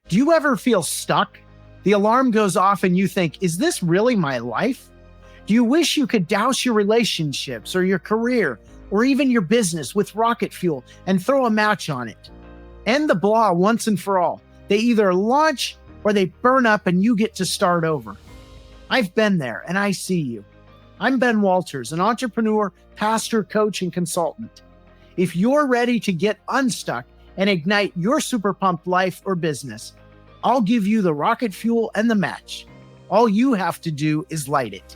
Do you ever feel stuck? The alarm goes off and you think, is this really my life? Do you wish you could douse your relationships or your career or even your business with rocket fuel and throw a match on it? End the blah once and for all. They either launch or they burn up and you get to start over. I've been there and I see you. I'm Ben Walters, an entrepreneur, pastor, coach, and consultant. If you're ready to get unstuck and ignite your super pumped life or business, I'll give you the rocket fuel and the match. All you have to do is light it.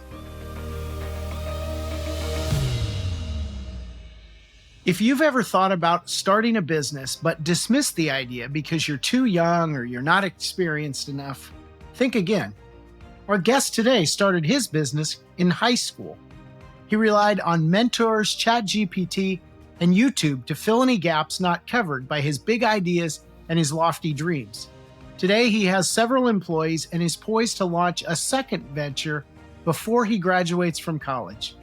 If you've ever thought about starting a business but dismissed the idea because you're too young or you're not experienced enough, think again. Our guest today started his business in high school. He relied on mentors, ChatGPT, and YouTube to fill any gaps not covered by his big ideas and his lofty dreams. Today, he has several employees and is poised to launch a second venture before he graduates from college.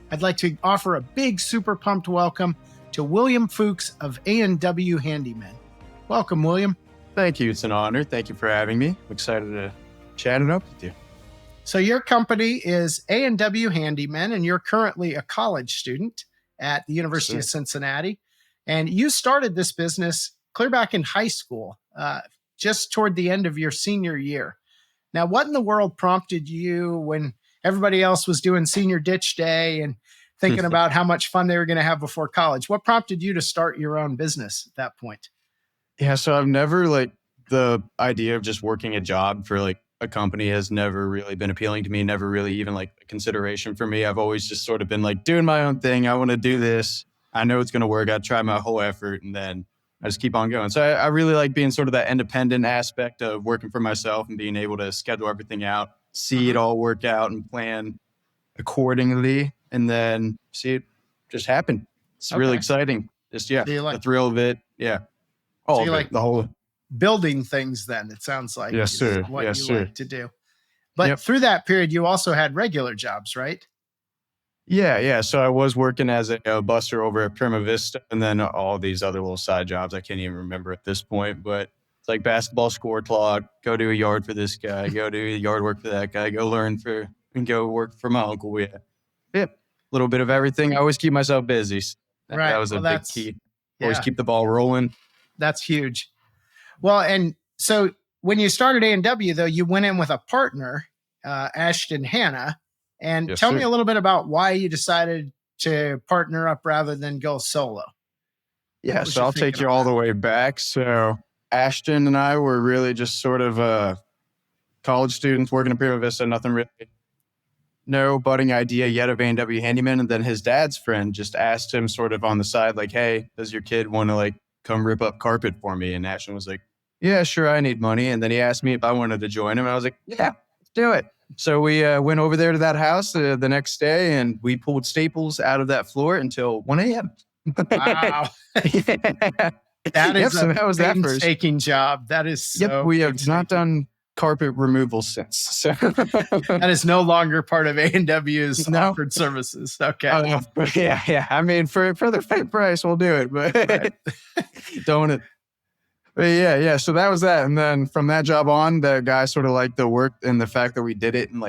I'd like to offer a big super pumped welcome to William Fuchs of A&W Handyman. Welcome, William. Thank you. It's an honor. Thank you for having me. I'm excited to chat it up with you. So your company is A&W Handyman, and you're currently a college student at the University of Cincinnati. And you started this business clear back in high school, just toward the end of your senior year. Now, what in the world prompted you when everybody else was doing senior ditch day and thinking about how much fun they were going to have before college? What prompted you to start your own business at that point? Yeah, so I've never the idea of just working a job for a company has never really been appealing to me, never really even a consideration for me. I've always just sort of been doing my own thing. I want to do this. I know it's going to work. I try my whole effort and then I just keep on going. So I really like being sort of that independent aspect of working for myself and being able to schedule everything out, see it all work out and plan accordingly, and then see it just happen. It's really exciting. Just, the thrill of it. Yeah. All so you of it, the whole building things then, it sounds like. Yes, sir. What yes, you sir. like to do. But through that period, you also had regular jobs, right? Yeah. So I was working as a busser over at Prima Vista and then all these other little side jobs I can't even remember at this point. But it's like basketball score clock, go do a yard for this guy, go do yard work for that guy, go go work for my uncle. Yeah. A little bit of everything. I always keep myself busy. Right. That was a big key. Always Yeah. keep the ball rolling. That's huge. Well, and so when you started A&W, though, you went in with a partner, Ashton Hannah. And Yes, tell sir. me a little bit about why you decided to partner up rather than go solo. Yeah, so I'll take you all the way back. So Ashton and I were really just sort of college students working at Prima Vista, nothing really, no budding idea yet of A&W Handyman. And then his dad's friend just asked him sort of on the side, hey, does your kid want to come rip up carpet for me? And Ashton was like, yeah, sure, I need money. And then he asked me if I wanted to join him. And I was like, yeah, let's do it. So we went over there to that house the next day and we pulled staples out of that floor until 1 a.m. Wow. That is a painstaking job. That is so we have not done carpet removal since. So that is no longer part of A&W's offered services. Okay. Yeah. I mean, for the right price, we'll do it, but don't it. But yeah. So that was that. And then from that job on, the guy sort of liked the work and the fact that we did it and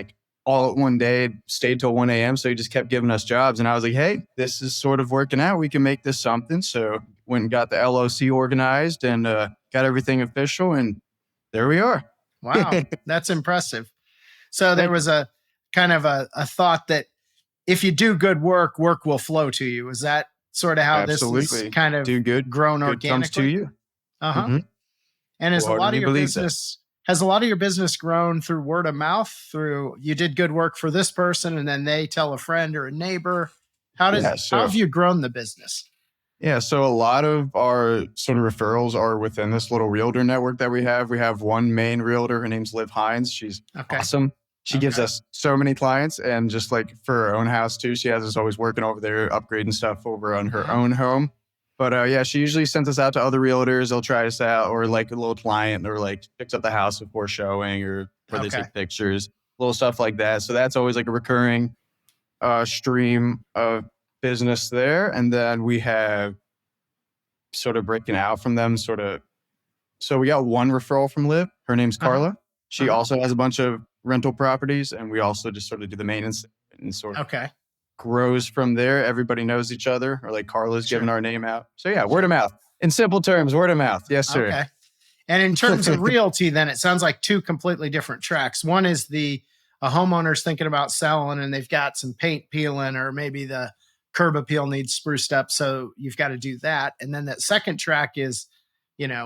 all at one day, stayed till 1 a.m. So he just kept giving us jobs. And I was like, hey, this is sort of working out. We can make this something. So went and got the LLC organized and got everything official. And there we are. Wow. That's impressive. So there was a kind of a thought that if you do good work, work will flow to you. Is that sort of how this is kind of grown organically? Comes to you. Uh-huh. Mm-hmm. And has a lot of your business grown through word of mouth, through you did good work for this person and then they tell a friend or a neighbor? How have you grown the business? Yeah, so a lot of our sort of referrals are within this little realtor network that we have. We have one main realtor. Her name's Liv Hines. She's awesome. She gives us so many clients, and just for her own house too, she has us always working over there, upgrading stuff over on her own home. But she usually sends us out to other realtors. They'll try us out, or a little client, or picks up the house before showing, or where they take pictures, little stuff like that. So that's always a recurring stream of business there. And then we have sort of breaking out from them, sort of So we got one referral from Liv. Her name's Uh-huh. Carla. She also has a bunch of rental properties, and we also just sort of do the maintenance and sort of Okay. grows from there. Everybody knows each other, or like Carla's Sure. giving our name out. So yeah, word of mouth. In simple terms, word of mouth. Yes, sir. Okay. And in terms of realty, then it sounds like two completely different tracks. One is a homeowner's thinking about selling and they've got some paint peeling, or maybe the curb appeal needs spruced up. So you've got to do that. And then that second track is,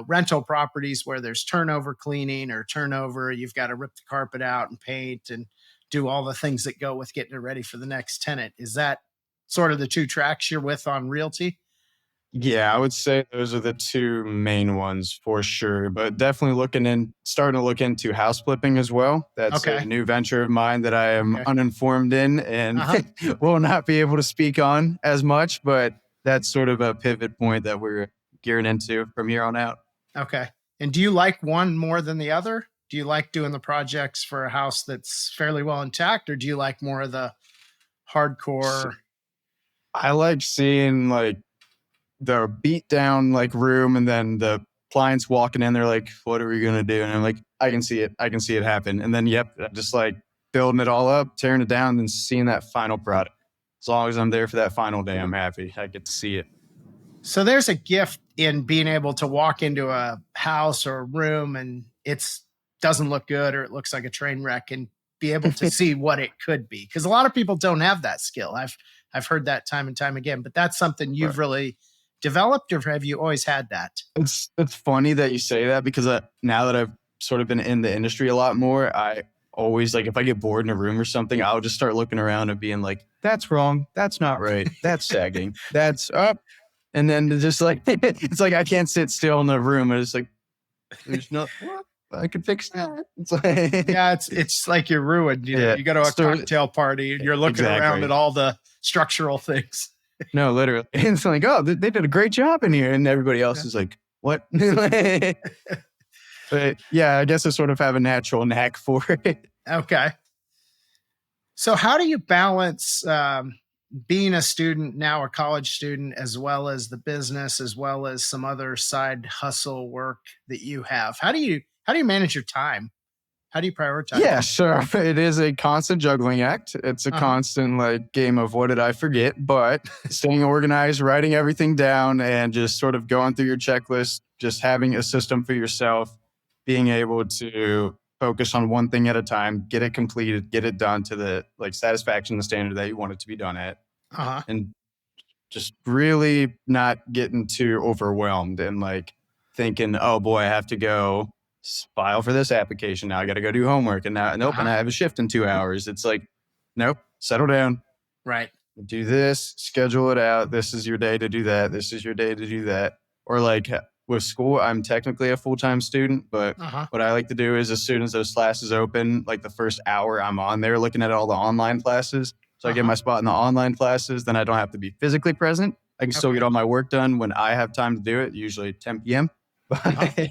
rental properties where there's turnover cleaning or turnover. You've got to rip the carpet out and paint and do all the things that go with getting it ready for the next tenant. Is that sort of the two tracks you're with on realty? Yeah, I would say those are the two main ones for sure, but definitely starting to look into house flipping as well. That's a Okay. new venture of mine that I am Okay. uninformed in and will not be able to speak on as much, but that's sort of a pivot point that we're gearing into from here on out. Okay. And do you like one more than the other? Do you like doing the projects for a house that's fairly well intact, or do you like more of the So hardcore? I like seeing like the beat down like room and then the clients walking in, they're like, what are we going to do? And I'm like, I can see it. I can see it happen. And then, just like building it all up, tearing it down and seeing that final product. As long as I'm there for that final day, I'm happy. I get to see it. So there's a gift in being able to walk into a house or a room and it's doesn't look good, or it looks like a train wreck, and be able to see what it could be. Because a lot of people don't have that skill. I've heard that time and time again, but that's something you've really developed, or have you always had that? It's funny that you say that because now that I've sort of been in the industry a lot more, I always like if I get bored in a room or something, I'll just start looking around and being like, that's wrong. That's not right. That's sagging. That's up. And then just like, it's like I can't sit still in the room. And it's like, there's no, what? I could fix that. It's like, Yeah, it's like you're ruined. You go to a cocktail party and you're looking around at all the structural things. No, literally. And it's like, oh, they did a great job in here. And everybody else is like, what? But yeah, I guess I sort of have a natural knack for it. Okay. So how do you balance being a student now, a college student, as well as the business, as well as some other side hustle work that you have? How do you manage your time? How do you prioritize? Yeah, sure. It is a constant juggling act. It's a constant like game of what did I forget, but staying organized, writing everything down and just sort of going through your checklist, just having a system for yourself, being able to focus on one thing at a time, get it completed, get it done to the like satisfaction, the standard that you want it to be done at. And just really not getting too overwhelmed and like thinking, oh boy, I have to go file for this application. Now I got to go do homework. And now, nope, and I have a shift in 2 hours. It's like, nope, settle down. Right. Do this, schedule it out. This is your day to do that. This is your day to do that. Or like with school, I'm technically a full-time student, but what I like to do is as soon as those classes open, like the first hour I'm on there looking at all the online classes. So I get my spot in the online classes, then I don't have to be physically present. I can still get all my work done when I have time to do it, usually 10 p.m. But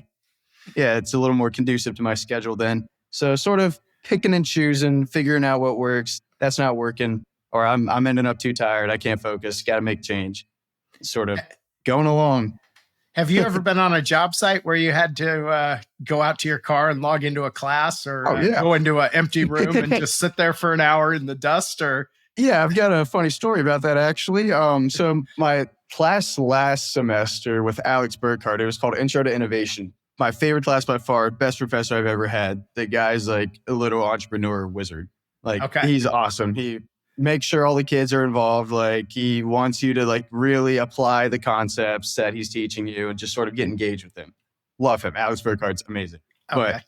yeah, it's a little more conducive to my schedule then. So sort of picking and choosing, figuring out what works. That's not working. Or I'm ending up too tired. I can't focus. Got to make change. Sort of going along. Have you ever been on a job site where you had to go out to your car and log into a class, or go into an empty room and just sit there for an hour in the dust? Or yeah, I've got a funny story about that actually. So my class last semester with Alex Burkhardt, it was called Intro to Innovation. My favorite class by far, best professor I've ever had. The guy's like a little entrepreneur wizard. Like he's awesome. He makes sure all the kids are involved. Like he wants you to like really apply the concepts that he's teaching you and just sort of get engaged with him. Love him. Alex Burkhardt's amazing. But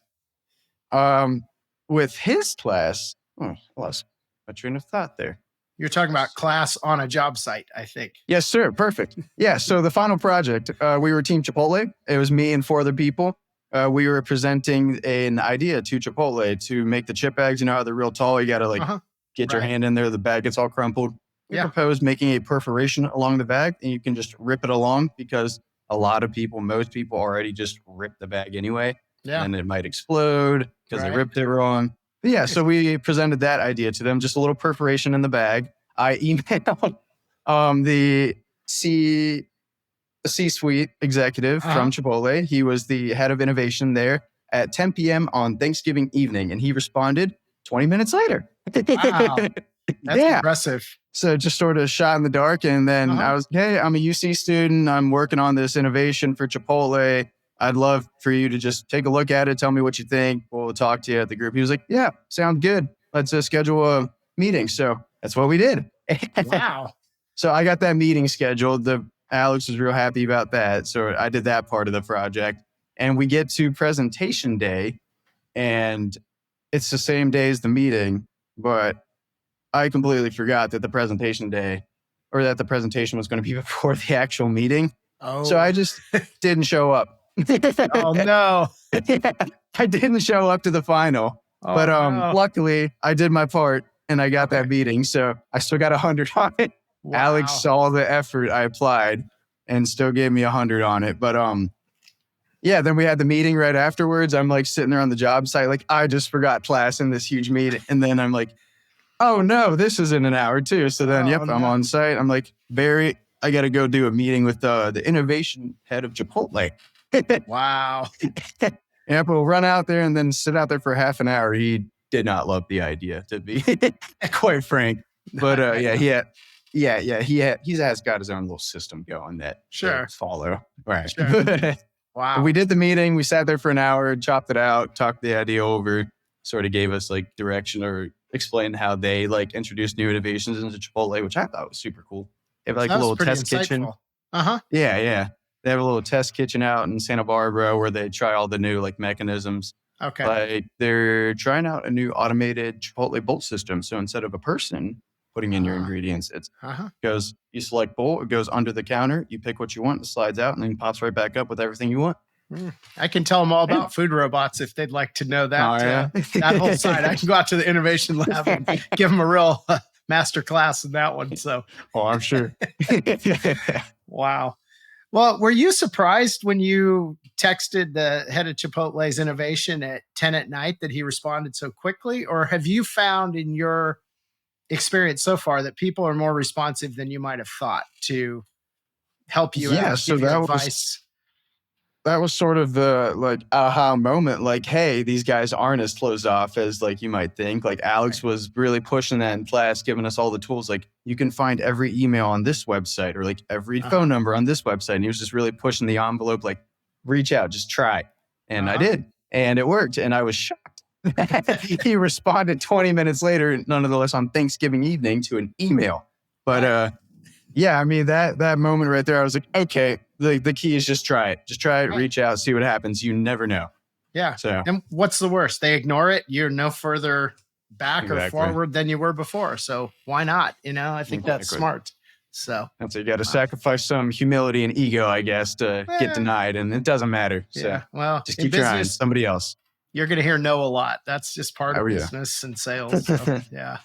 with his class, I lost my train of thought there. You're talking about class on a job site, I think. Yes, sir. Perfect. Yeah. So the final project, we were Team Chipotle. It was me and 4 other people. We were presenting an idea to Chipotle to make the chip bags. You know how they're real tall. You got to like get your hand in there. The bag gets all crumpled. We proposed making a perforation along the bag and you can just rip it along because most people already just rip the bag anyway. Yeah. And it might explode because they ripped it wrong. But yeah, so we presented that idea to them, just a little perforation in the bag. I emailed the a C-suite executive from Uh-huh. Chipotle. He was the head of innovation there at 10 p.m. on Thanksgiving evening, and he responded 20 minutes later. Wow. That's Yeah. impressive. So just sort of shot in the dark. And then Uh-huh. I was, hey, I'm a UC student. I'm working on this innovation for Chipotle. I'd love for you to just take a look at it. Tell me what you think. We'll talk to you at the group. He was like, yeah, sounds good. Let's schedule a meeting. So that's what we did. Wow. So I got that meeting scheduled. Alex was real happy about that. So I did that part of the project. And we get to presentation day, and it's the same day as the meeting, but I completely forgot that the presentation was going to be before the actual meeting. So Oh. I just didn't show up. Oh no. I didn't show up to the final, Oh but no. luckily I did my part and I got Okay. that meeting. So I still got 100 on it. Alex Wow. saw the effort I applied and still gave me 100 on it. But yeah, then we had the meeting right afterwards. I'm like sitting there on the job site, like I just forgot class in this huge meeting. And then I'm like, oh no, this is in an hour too. So then, Oh I'm no. on site. I'm like, Barry, I got to go do a meeting with the innovation head of Chipotle. Wow. Yep, we'll run out there and then sit out there for half an hour. He did not love the idea, to be quite frank. But he's got his own little system going that Sure. they follow. Right. Sure. Wow. We did the meeting. We sat there for an hour, chopped it out, talked the idea over, sort of gave us like direction or explained how they like introduced new innovations into Chipotle, which I thought was super cool. They have like That a was little pretty test kitchen. insightful. Uh-huh. Yeah. They have a little test kitchen out in Santa Barbara where they try all the new like mechanisms. Okay. Like they're trying out a new automated Chipotle bolt system. So instead of a person putting in your ingredients, it goes, you select bowl, it goes under the counter, you pick what you want, it slides out, and then pops right back up with everything you want. I can tell them all about food robots if they'd like to know that. That whole side. I can go out to the innovation lab and give them a real master class in that one. So, I'm sure. Wow. Well, were you surprised when you texted the head of Chipotle's innovation at 10 at night that he responded so quickly? Or have you found in your experience so far that people are more responsive than you might have thought to help you out, So give you advice? that was sort of the like aha moment. Like, hey, these guys aren't as closed off as like you might think. Like Alex was really pushing that in class, giving us all the tools. Like you can find every email on this website or like every phone number on this website. And he was just really pushing the envelope, like reach out, just try. And I did, and it worked. And I was shocked. He responded 20 minutes later, nonetheless on Thanksgiving evening to an email. But yeah, I mean, that moment right there, I was like, okay, the key is just try it. Just try it, reach out, see what happens. You never know. Yeah. So, and what's the worst? They ignore it. You're no further back or forward than you were before. So why not? I think that's smart. So that's you got to sacrifice some humility and ego, I guess, to get denied, and it doesn't matter. So well, just keep trying. Somebody else. You're going to hear no a lot. That's just part of business and sales. So, yeah.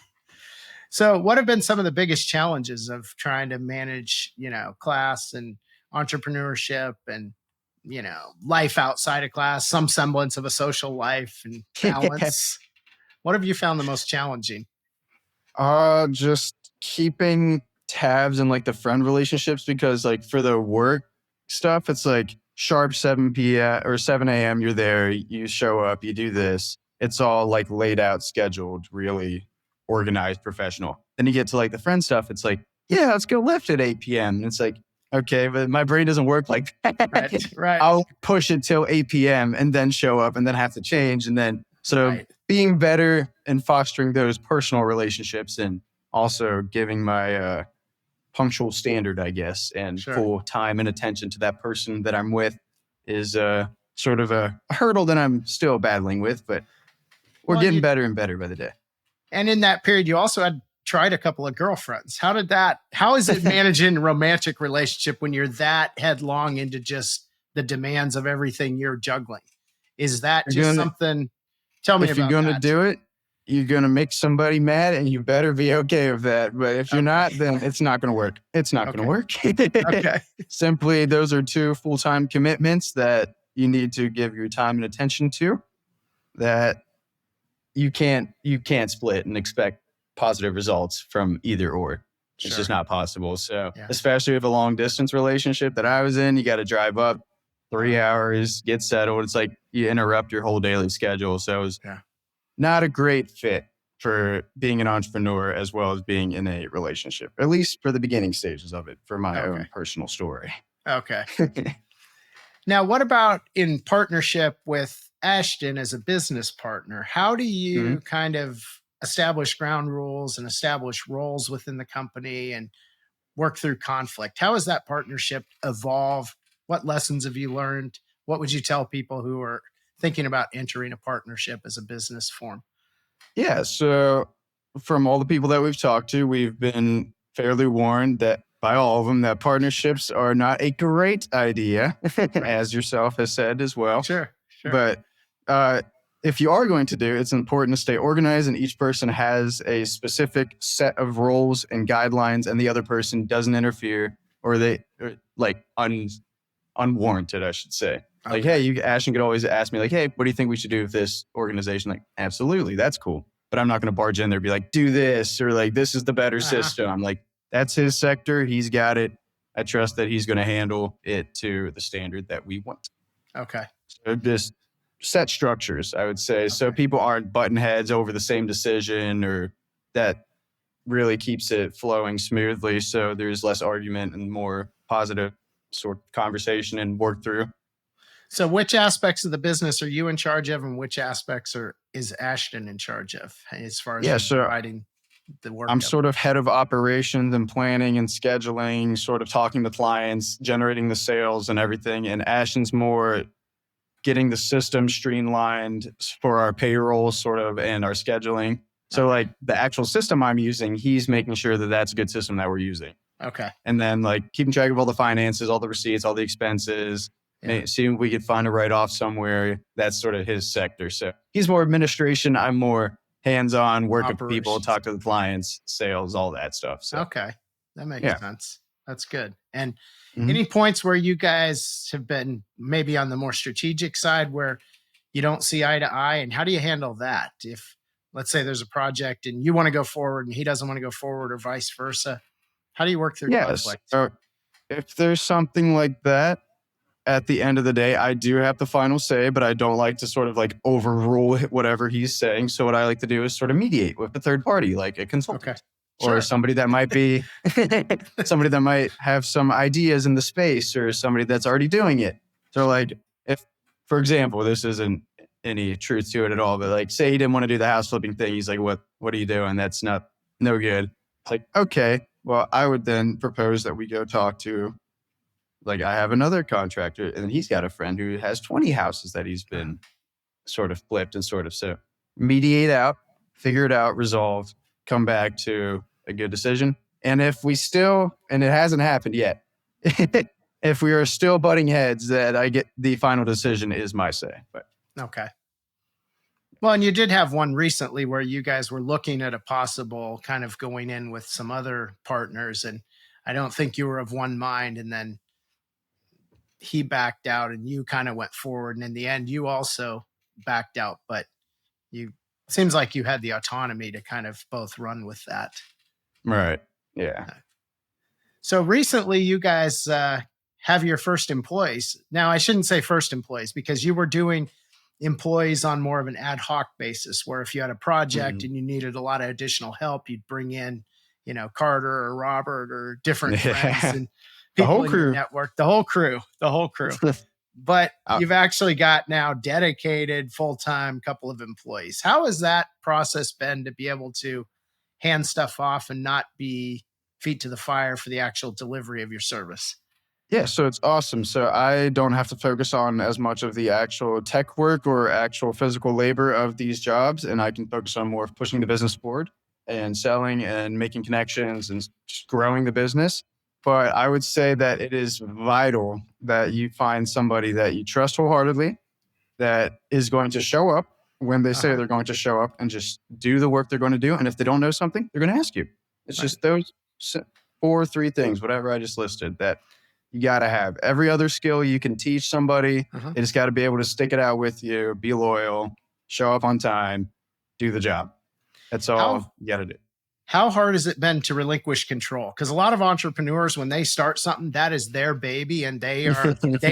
So what have been some of the biggest challenges of trying to manage, class and entrepreneurship and, life outside of class, some semblance of a social life and balance? What have you found the most challenging? Just keeping tabs and like the friend relationships, because like for the work stuff, it's like sharp 7 p.m. or 7 a.m. You're there, you show up, you do this. It's all like laid out, scheduled, really organized, professional. Then you get to like the friend stuff. It's like, yeah, let's go lift at 8 p.m. And it's like, okay, but my brain doesn't work like that. Right. I'll push it till 8 p.m. and then show up and then have to change. And then being better and fostering those personal relationships and also giving my punctual standard, I guess, and full time and attention to that person that I'm with is sort of a hurdle that I'm still battling with, but we're getting better and better by the day. And in that period, you also had tried a couple of girlfriends. How is it managing a romantic relationship when you're that headlong into just the demands of everything you're juggling? Is that something? Tell me about that. If you're going to do it, you're going to make somebody mad and you better be okay with that. But if you're not, then it's not going to work. It's not going to work. Okay. Simply, those are two full-time commitments that you need to give your time and attention to, that you can't split and expect positive results from either or. It's just Sure. not possible. So, Yeah. especially with a long distance relationship that I was in, you got to drive up 3 hours, get settled. It's like you interrupt your whole daily schedule. So, it was Yeah. not a great fit for being an entrepreneur as well as being in a relationship, at least for the beginning stages of it, for my Okay. own personal story. Okay. Now, what about in partnership with Ashton as a business partner? How do Mhm. you kind of establish ground rules and establish roles within the company and work through conflict? How has that partnership evolved? What lessons have you learned? What would you tell people who are thinking about entering a partnership as a business form? Yeah. So, from all the people that we've talked to, we've been fairly warned that by all of them that partnerships are not a great idea, Right. as yourself has said as well. Sure. Sure. But uh, if you are going to do, it's important to stay organized, and each person has a specific set of roles and guidelines, and the other person doesn't interfere, or they or like unwarranted, I should say. Like, Okay. hey, Ashton could always ask me, like, hey, what do you think we should do with this organization? Like, absolutely, that's cool. But I'm not going to barge in there and be like, do this, or like, this is the better Uh-huh. system. I'm like, that's his sector. He's got it. I trust that he's going to handle it to the standard that we want. Okay. So just set structures, I would say. So Okay. people aren't button heads over the same decision, or that really keeps it flowing smoothly. So there's less argument and more positive sort of conversation and work through. So, which aspects of the business are you in charge of, and which aspects is Ashton in charge of, as far as Yeah. you So dividing the work I'm up? sort of head of operations and planning and scheduling, sort of talking to clients, generating the sales and everything. And Ashton's more getting the system streamlined for our payroll sort of and our scheduling. So Okay. like the actual system I'm using, he's making sure that that's a good system that we're using. Okay. And then like keeping track of all the finances, all the receipts, all the expenses, Yeah. see if we could find a write-off somewhere. That's sort of his sector. So he's more administration. I'm more hands-on, work with people, Operations. talk to the clients, sales, all that stuff. So Okay. That makes yeah. sense. That's good. And Mhm. any points where you guys have been maybe on the more strategic side where you don't see eye to eye? And how do you handle that? If, let's say, there's a project and you want to go forward and he doesn't want to go forward, or vice versa, how do you work through Yes. conflict? If there's something like that, at the end of the day, I do have the final say, but I don't like to sort of like overrule whatever he's saying. So what I like to do is sort of mediate with a third party, like a Okay. consultant or Sure. somebody that might be somebody that might have some ideas in the space, or somebody that's already doing it. So like if, for example, this isn't any truth to it at all, but like say he didn't want to do the house flipping thing. He's like, what are you doing? That's not no good. It's like, okay, well, I would then propose that we go talk to, like, I have another contractor and he's got a friend who has 20 houses that he's Uh-huh. been sort of flipped, and sort of so mediate out, figure it out, resolve, come back to a good decision. And if we still, and it hasn't happened yet, if we are still butting heads, that I get the final decision is my say. But Okay. Well, and you did have one recently where you guys were looking at a possible kind of going in with some other partners. And I don't think you were of one mind. And then he backed out and you kind of went forward. And in the end, you also backed out. But you seems like you had the autonomy to kind of both run with that. right. Yeah. So recently, you guys have your first employees. Now, I shouldn't say first employees because you were doing employees on more of an ad hoc basis, where if you had a project Mhm. and you needed a lot of additional help, you'd bring in, Carter or Robert or different friends Yeah. and The whole people in your crew. network, the whole crew. But Uh, you've actually got now dedicated full-time couple of employees. How has that process been to be able to hand stuff off and not be feet to the fire for the actual delivery of your service? Yeah, so it's awesome. So I don't have to focus on as much of the actual tech work or actual physical labor of these jobs, and I can focus on more of pushing the business forward and selling and making connections and just growing the business. But I would say that it is vital that you find somebody that you trust wholeheartedly, that is going to show up when they say Uh-huh. they're going to show up, and just do the work they're going to do. And if they don't know something, they're going to ask you. It's Right. just those three things, whatever I just listed, that you got to have. Every other skill you can teach somebody. Uh-huh. They just got to be able to stick it out with you, be loyal, show up on time, do the job. That's How all you got to do. How hard has it been to relinquish control? Because a lot of entrepreneurs, when they start something, that is their baby, and they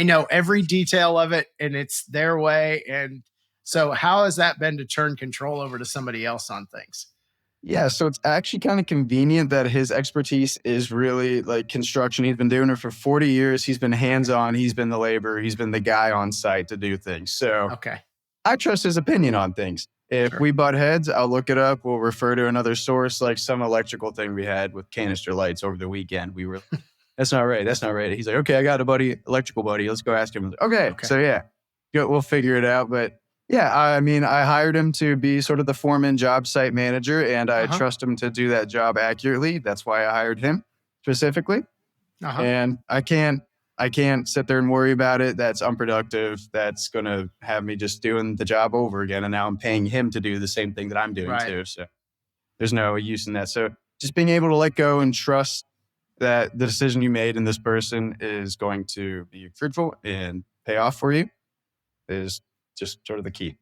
know every detail of it, and it's their way. And so, how has that been to turn control over to somebody else on things? Yeah, so it's actually kind of convenient that his expertise is really like construction. He's been doing it for 40 years. He's been hands-on. He's been the laborer. He's been the guy on site to do things. So Okay, I trust his opinion on things. If sure. we butt heads, I'll look it up. We'll refer to another source, like some electrical thing we had with canister lights over the weekend. We were, that's not right. That's not right. He's like, okay, I got a buddy, electrical buddy. Let's go ask him. Okay. Okay. So yeah, we'll figure it out. But yeah, I mean, I hired him to be sort of the foreman job site manager, and I Uh-huh. trust him to do that job accurately. That's why I hired him specifically. Uh-huh. And I can't sit there and worry about it. That's unproductive. That's going to have me just doing the job over again. And now I'm paying him to do the same thing that I'm doing Right. too. So there's no use in that. So just being able to let go and trust that the decision you made in this person is going to be fruitful and pay off for you is just sort of the key.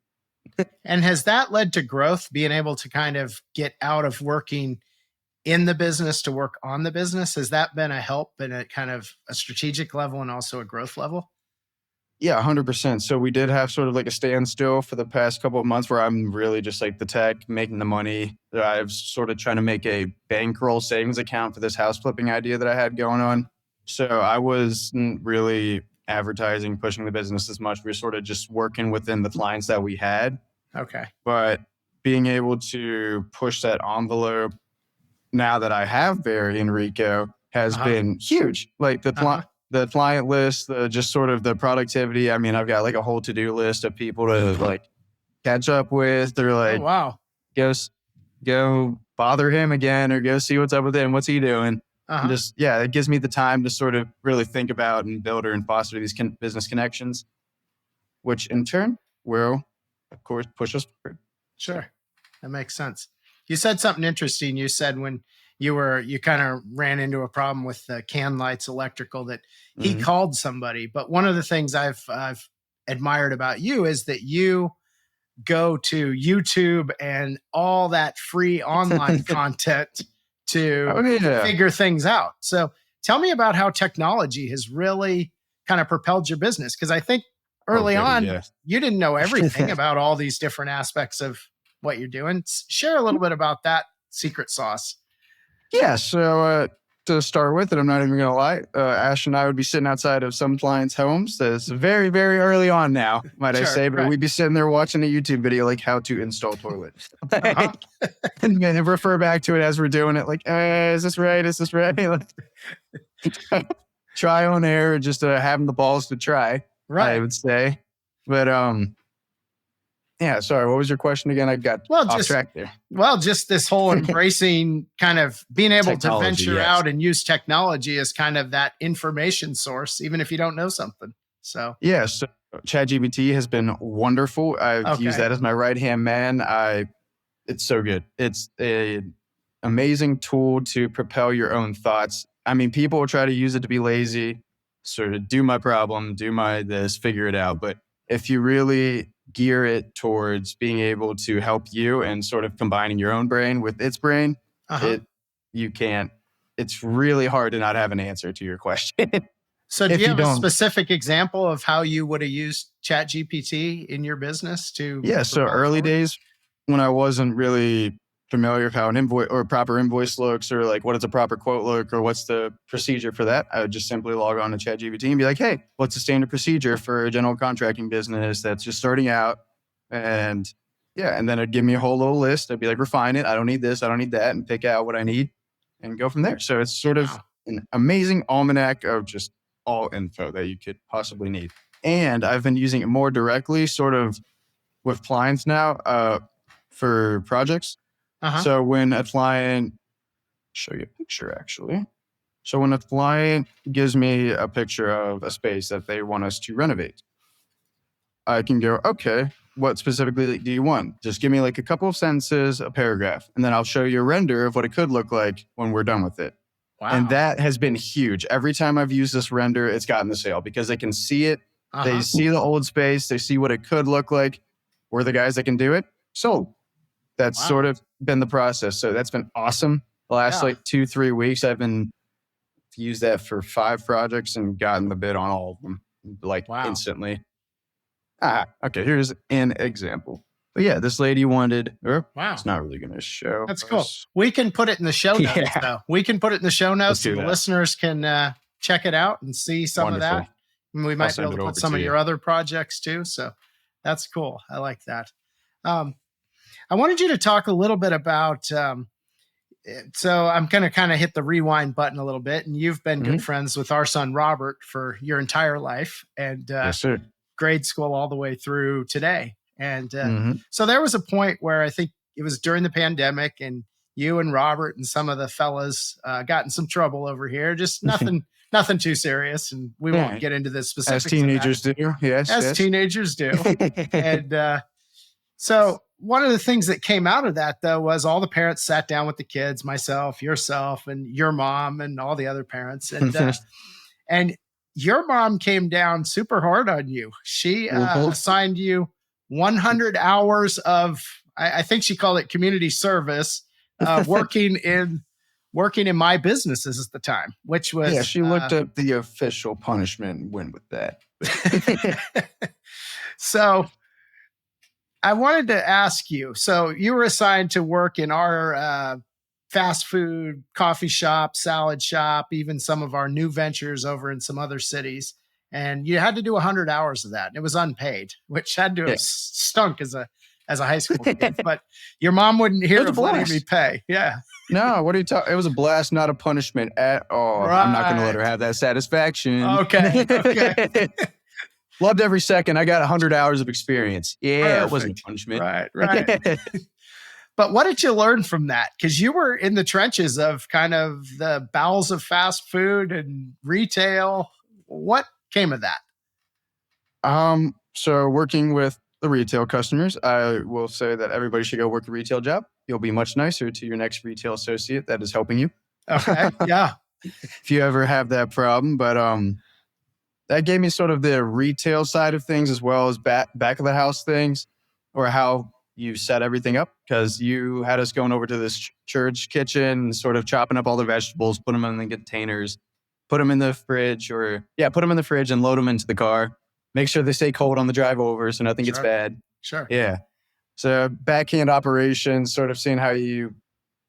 And has that led to growth, being able to kind of get out of working in the business to work on the business? Has that been a help and a kind of a strategic level and also a growth level? Yeah, 100%. So we did have sort of like a standstill for the past couple of months where I'm really just like the tech, making the money. I was sort of trying to make a bankroll savings account for this house flipping idea that I had going on. So I wasn't really advertising, pushing the business as much. We were sort of just working within the clients that we had. Okay. But being able to push that envelope now that I have Barry and Rico has been huge. Like the client list, just sort of the productivity. I mean, I've got like a whole to-do list of people to like catch up with. They're Oh, like, wow. go bother him again or go see what's up with him. What's he doing? And just, yeah, it gives me the time to sort of really think about and build and foster these business connections, which in turn will, of course, push us forward. Sure. That makes sense. You said something interesting. You said when you kind of ran into a problem with the can lights electrical that he called somebody. But one of the things I've admired about you is that you go to YouTube and all that free online content to figure things out. So tell me about how technology has really kind of propelled your business. Because I think early on, you didn't know everything about all these different aspects of what you're doing. Share a little bit about that secret sauce. Yeah. So to start with, and I'm not even going to lie, Ash and I would be sitting outside of some clients' homes. That's very, very early on now, might I say, but we'd be sitting there watching a YouTube video like how to install toilets. And then refer back to it as we're doing it. Like, is this right? Is this right? Trial and error, just having the balls to try, I would say. But yeah, sorry, what was your question again? I got off track there. Well, just this whole embracing kind of being able to venture out and use technology as kind of that information source, even if you don't know something. So yeah, so ChatGPT has been wonderful. I've used that as my right-hand man. It's so good. It's an amazing tool to propel your own thoughts. I mean, people will try to use it to be lazy, sort of do my problem, do my this, figure it out. But if you really gear it towards being able to help you and sort of combining your own brain with its brain, it's really hard to not have an answer to your question. So do you have a specific example of how you would have used ChatGPT in your business to? Yeah. So early days when I wasn't really familiar with how an invoice or a proper invoice looks, or like what does a proper quote look, or what's the procedure for that, I would just simply log on to ChatGPT and be like, hey, what's the standard procedure for a general contracting business that's just starting out? And yeah, and then it'd give me a whole little list. I'd be like, refine it. I don't need this. I don't need that, and pick out what I need and go from there. So it's sort of an amazing almanac of just all info that you could possibly need. And I've been using it more directly sort of with clients now for projects. So when a client, show you a picture actually. So when a client gives me a picture of a space that they want us to renovate, I can go, okay, what specifically do you want? Just give me like a couple of sentences, a paragraph, and then I'll show you a render of what it could look like when we're done with it. Wow. And that has been huge. Every time I've used this render, it's gotten the sale because they can see it. They see the old space. They see what it could look like. We're the guys that can do it. So that's sort of been the process. So that's been awesome. The last Yeah. like 2-3 weeks, I've been used that for 5 projects and gotten the bid on all of them like Wow. instantly. Okay, here's an example. But yeah, this lady wanted, Wow. it's not really going to show. That's cool. We can put it in the show notes, Yeah. though. We can put it in the show notes so do the that. listeners can check it out and see some Wonderful. of that. And we might be send able it to over put some to of you. your other projects too. So that's cool. I like that. I wanted you to talk a little bit about, so I'm going to kind of hit the rewind button a little bit. And you've been good friends with our son, Robert, for your entire life, and Yes, sir. grade school all the way through today. And so there was a point where I think it was during the pandemic, and you and Robert and some of the fellas got in some trouble over here. Just nothing too serious. And we won't get into the specifics. As teenagers do. Yes. As teenagers do. And so one of the things that came out of that, though, was all the parents sat down with the kids, myself, yourself, and your mom, and all the other parents. And your mom came down super hard on you. She assigned you 100 hours of, I think she called it community service, working in my businesses at the time, which was she looked up the official punishment and went with that. So I wanted to ask you, so you were assigned to work in our fast food, coffee shop, salad shop, even some of our new ventures over in some other cities. And you had to do 100 hours of that. And it was unpaid, which had to have stunk as a high school kid. But your mom wouldn't hear of letting me pay. Yeah. No, what are you talking? It was a blast, not a punishment at all. Right. I'm not going to let her have that satisfaction. Okay. Loved every second. I got 100 hours of experience. Yeah, Perfect. It wasn't a punishment. Right. But what did you learn from that? Because you were in the trenches of kind of the bowels of fast food and retail. What came of that? So working with the retail customers, I will say that everybody should go work a retail job. You'll be much nicer to your next retail associate that is helping you. Okay. Yeah. If you ever have that problem. But that gave me sort of the retail side of things as well as back of the house things, or how you set everything up, because you had us going over to this church kitchen, sort of chopping up all the vegetables, put them in the containers, put them in the fridge, put them in the fridge and load them into the car. Make sure they stay cold on the drive over so nothing gets bad. Sure. Yeah. So backhand operations, sort of seeing how you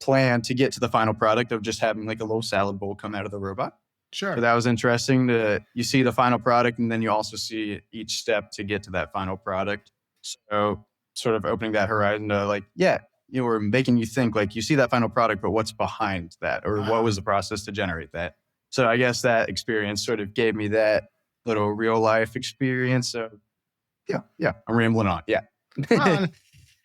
plan to get to the final product of just having like a little salad bowl come out of the robot. Sure. So that was interesting. You see the final product, and then you also see each step to get to that final product. So sort of opening that horizon to you were making you think, like, you see that final product, but what's behind that, or what was the process to generate that? So I guess that experience sort of gave me that little real life experience. So yeah, I'm rambling on. Yeah. Well,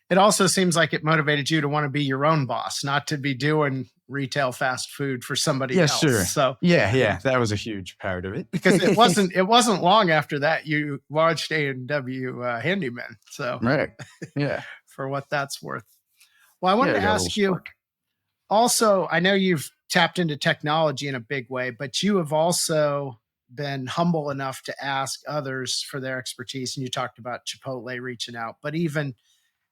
it also seems like it motivated you to want to be your own boss, not to be doing retail fast food for somebody else. Sure. So yeah, that was a huge part of it. Because it wasn't long after that you launched A&W Handyman. So right. Yeah. For what that's worth. Well, I wanted to ask you also, I know you've tapped into technology in a big way, but you have also been humble enough to ask others for their expertise. And you talked about Chipotle reaching out, but even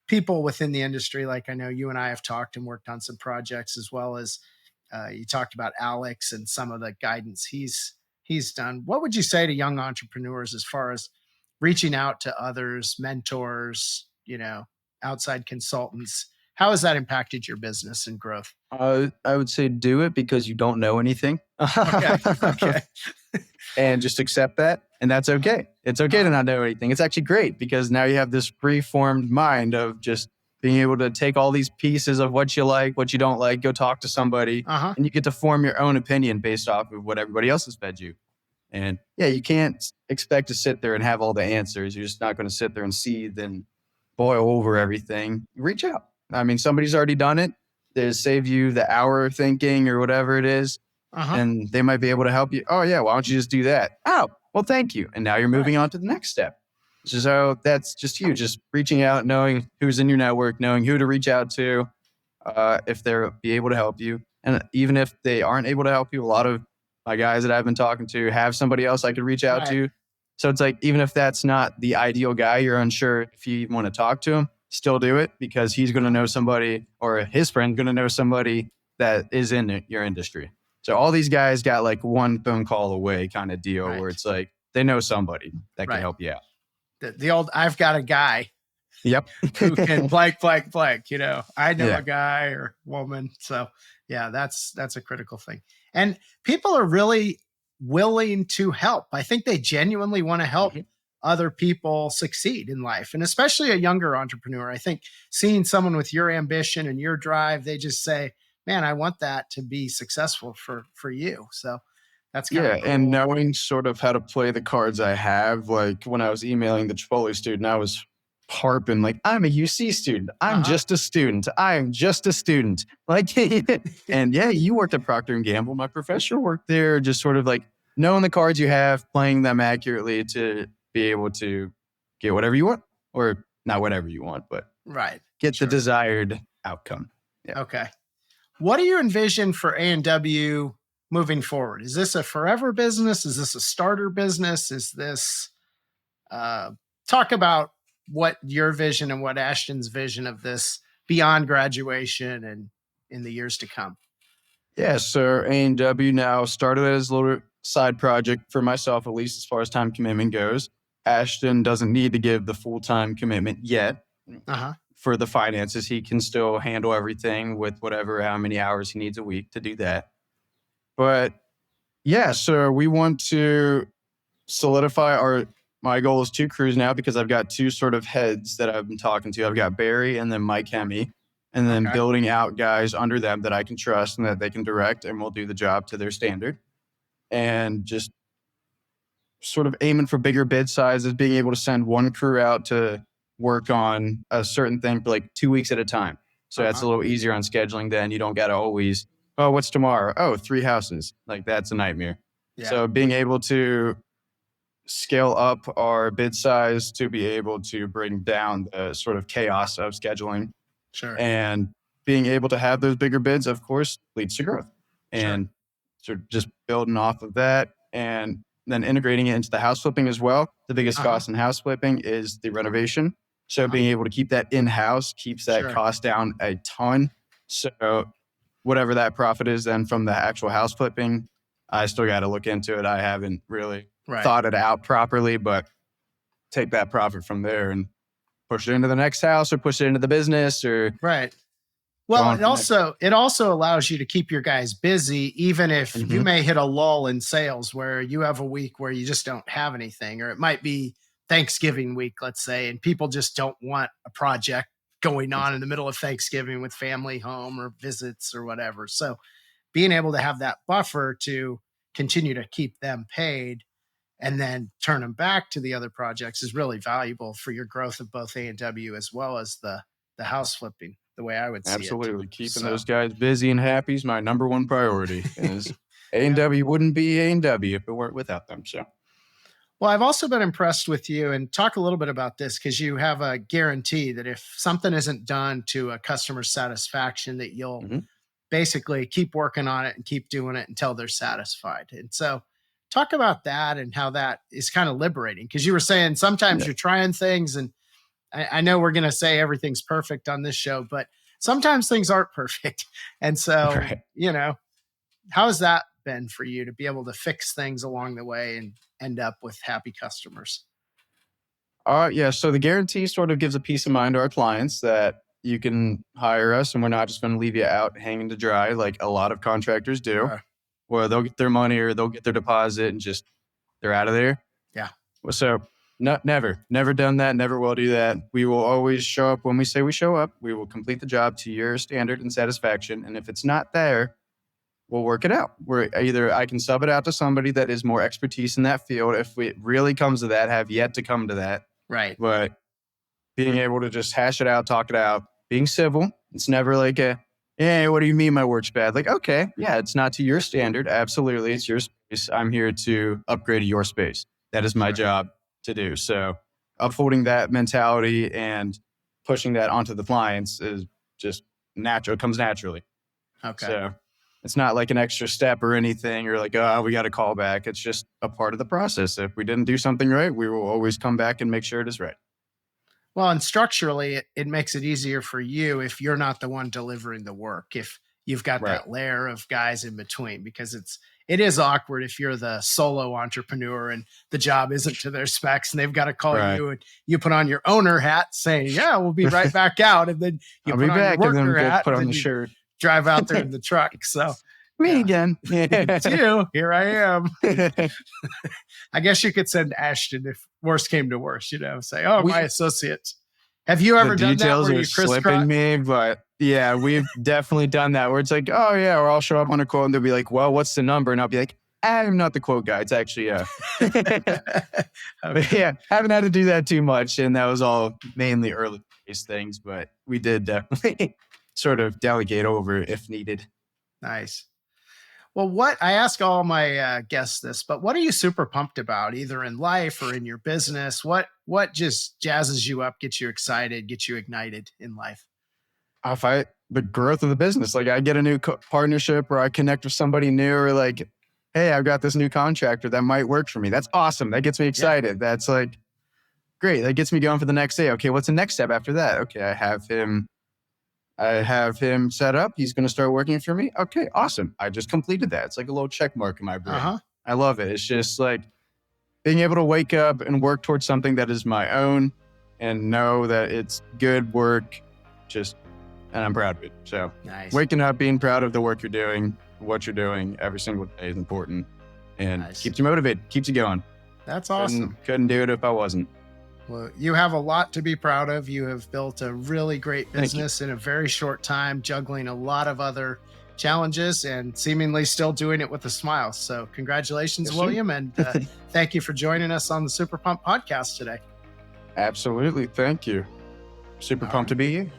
people within the industry, like I know you and I have talked and worked on some projects, as well as you talked about Alex and some of the guidance he's done. What would you say to young entrepreneurs as far as reaching out to others, mentors, outside consultants? How has that impacted your business and growth? I would say do it because you don't know anything. Okay. And just accept that. And that's okay. It's okay to not know anything. It's actually great because now you have this preformed mind of just being able to take all these pieces of what you like, what you don't like, go talk to somebody, and you get to form your own opinion based off of what everybody else has fed you. And you can't expect to sit there and have all the answers. You're just not going to sit there and seethe and boil over everything. Reach out. I mean, somebody's already done it. They save you the hour of thinking or whatever it is. And they might be able to help you. Oh, yeah. Why don't you just do that? Oh, well, thank you. And now you're moving on to the next step. So that's just huge. Just reaching out, knowing who's in your network, knowing who to reach out to, if they'll be able to help you. And even if they aren't able to help you, a lot of my guys that I've been talking to have somebody else I could reach out to. So it's like, even if that's not the ideal guy, you're unsure if you even want to talk to him, still do it because he's going to know somebody, or his friend's going to know somebody that is in your industry. So all these guys got like one phone call away kind of deal where Right. it's like they know somebody that can Right. help you out. The old, I've got a guy Yep. who can blank, blank, blank, I know Yeah. a guy or woman. So yeah, that's a critical thing. And people are really willing to help. I think they genuinely want to help Mhm. other people succeed in life. And especially a younger entrepreneur. I think seeing someone with your ambition and your drive, they just say, man, I want that to be successful for you. So that's kind of Yeah, and cool. knowing sort of how to play the cards I have, like when I was emailing the Chipotle student, I was harping like, "I'm a UC student. I'm Uh-huh. just a student. I am just a student." Like, and yeah, you worked at Procter and Gamble. My professor worked there. Just sort of like knowing the cards you have, playing them accurately to be able to get whatever you want, or not whatever you want, but Right. get the Sure. desired outcome. Yeah. Okay. What do you envision for A&W moving forward? Is this a forever business? Is this a starter business? Is this uh, talk about what your vision and what Ashton's vision of this beyond graduation and in the years to come? Yeah, so A&W now started as a little side project for myself, at least as far as time commitment goes. Ashton doesn't need to give the full-time commitment yet Uh-huh. for the finances. He can still handle everything with whatever, how many hours he needs a week to do that. But yeah, so we want to solidify my goal is 2 crews now because I've got 2 sort of heads that I've been talking to. I've got Barry and then Mike Hemme, and then Okay. building out guys under them that I can trust and that they can direct and will do the job to their standard. And just sort of aiming for bigger bid sizes, being able to send one crew out to work on a certain thing for like 2 weeks at a time. So that's Uh-huh. a little easier on scheduling then. You don't got to always, oh, what's tomorrow? Oh, 3 houses. Like that's a nightmare. Yeah. So being able to scale up our bid size to be able to bring down the sort of chaos of scheduling, Sure. and being able to have those bigger bids, of course, leads to growth. Sure. And sort of just building off of that and then integrating it into the house flipping as well. The biggest Uh-huh. cost in house flipping is the renovation. So Uh-huh. being able to keep that in-house keeps that Sure. cost down a ton. So whatever that profit is then from the actual house flipping, I still got to look into it. I haven't really Right. thought it out properly, but take that profit from there and push it into the next house or push it into the business or Right. go Well, on from there. it also allows you to keep your guys busy, even if you Mhm. may hit a lull in sales where you have a week where you just don't have anything, or it might be Thanksgiving week, let's say, and people just don't want a project going on in the middle of Thanksgiving with family home or visits or whatever. So being able to have that buffer to continue to keep them paid and then turn them back to the other projects is really valuable for your growth of both A&W as well as the house flipping, the way I would see it. Absolutely. Keeping So those guys busy and happy is my number one priority. Is yeah. A&W wouldn't be A&W if it weren't without them. So Well, I've also been impressed with you, and talk a little bit about this because you have a guarantee that if something isn't done to a customer's satisfaction, that you'll mhm. basically keep working on it and keep doing it until they're satisfied. And so talk about that and how that is kind of liberating, because you were saying sometimes Yeah. you're trying things, and I know we're going to say everything's perfect on this show, but sometimes things aren't perfect. And so, Right. how has that been for you to be able to fix things along the way and end up with happy customers? Yeah. So the guarantee sort of gives a peace of mind to our clients that you can hire us and we're not just going to leave you out hanging to dry like a lot of contractors do, Sure. where they'll get their money or they'll get their deposit and just they're out of there. Yeah. Well, so never done that. Never will do that. We will always show up when we say we show up. We will complete the job to your standard and satisfaction. And if it's not there, we'll work it out. We're either I can sub it out to somebody that is more expertise in that field. If it really comes to that, have yet to come to that, Right. but being able to just hash it out, talk it out, being civil. It's never like hey, what do you mean my work's bad? Like, okay, yeah, it's not to your standard. Absolutely, it's your space. I'm here to upgrade your space. That is my Sure. job to do. So upholding that mentality and pushing that onto the clients is just natural. It comes naturally. Okay. So it's not like an extra step or anything or like, oh, we got to call back. It's just a part of the process. If we didn't do something right, we will always come back and make sure it is right. Well, and structurally, it makes it easier for you if you're not the one delivering the work. If you've got Right. that layer of guys in between, because it is awkward if you're the solo entrepreneur and the job isn't to their specs and they've got to call Right. you, and you put on your owner hat saying, yeah, we'll be right back out. And then you I'll put be on back, your and then worker go hat put and on then the you shirt. drive out there in the truck. So Me yeah. again. It's you. Here I am. I guess you could send Ashton if worst came to worst, say, oh, my associate. Have you ever The done that details where are you slipping crisscross? me, but yeah, we've definitely done that where it's like, oh yeah, or I'll show up on a quote and they'll be like, well, what's the number? And I'll be like, I'm not the quote guy. It's actually But yeah, haven't had to do that too much, and that was all mainly early phase things. But we did definitely sort of delegate over if needed. Nice. Well, I ask all my guests this, but what are you super pumped about, either in life or in your business? What just jazzes you up, gets you excited, gets you ignited in life? The growth of the business, like I get a new partnership, or I connect with somebody new, or like, hey, I've got this new contractor that might work for me. That's awesome. That gets me excited. That's like great. That gets me going for the next day. Okay, what's the next step after that? Okay, I have him set up. He's going to start working for me. Okay, awesome. I just completed that. It's like a little check mark in my brain. Uh-huh. I love it. It's just like being able to wake up and work towards something that is my own and know that it's good work, and I'm proud of it. So Nice. waking up, being proud of the work you're doing, what you're doing every single day is important, and Nice. keeps you motivated, keeps you going. That's awesome. Couldn't do it if I wasn't. Well, you have a lot to be proud of. You have built a really great business in a very short time, juggling a lot of other challenges and seemingly still doing it with a smile. So congratulations, Yes, sir. William. And thank you for joining us on the Super Pump podcast today. Absolutely. Thank you. Super pumped to be here.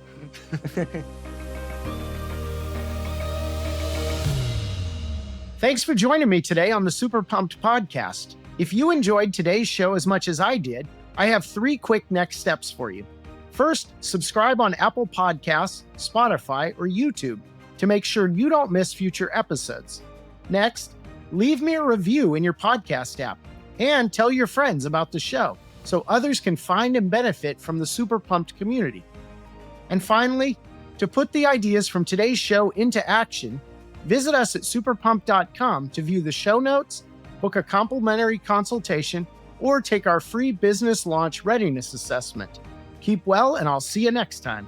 Thanks for joining me today on the Super Pumped podcast. If you enjoyed today's show as much as I did, I have 3 quick next steps for you. First, subscribe on Apple Podcasts, Spotify, or YouTube to make sure you don't miss future episodes. Next, leave me a review in your podcast app and tell your friends about the show so others can find and benefit from the Super Pumped community. And finally, to put the ideas from today's show into action, visit us at superpump.com to view the show notes, book a complimentary consultation, or take our free business launch readiness assessment. Keep well, and I'll see you next time.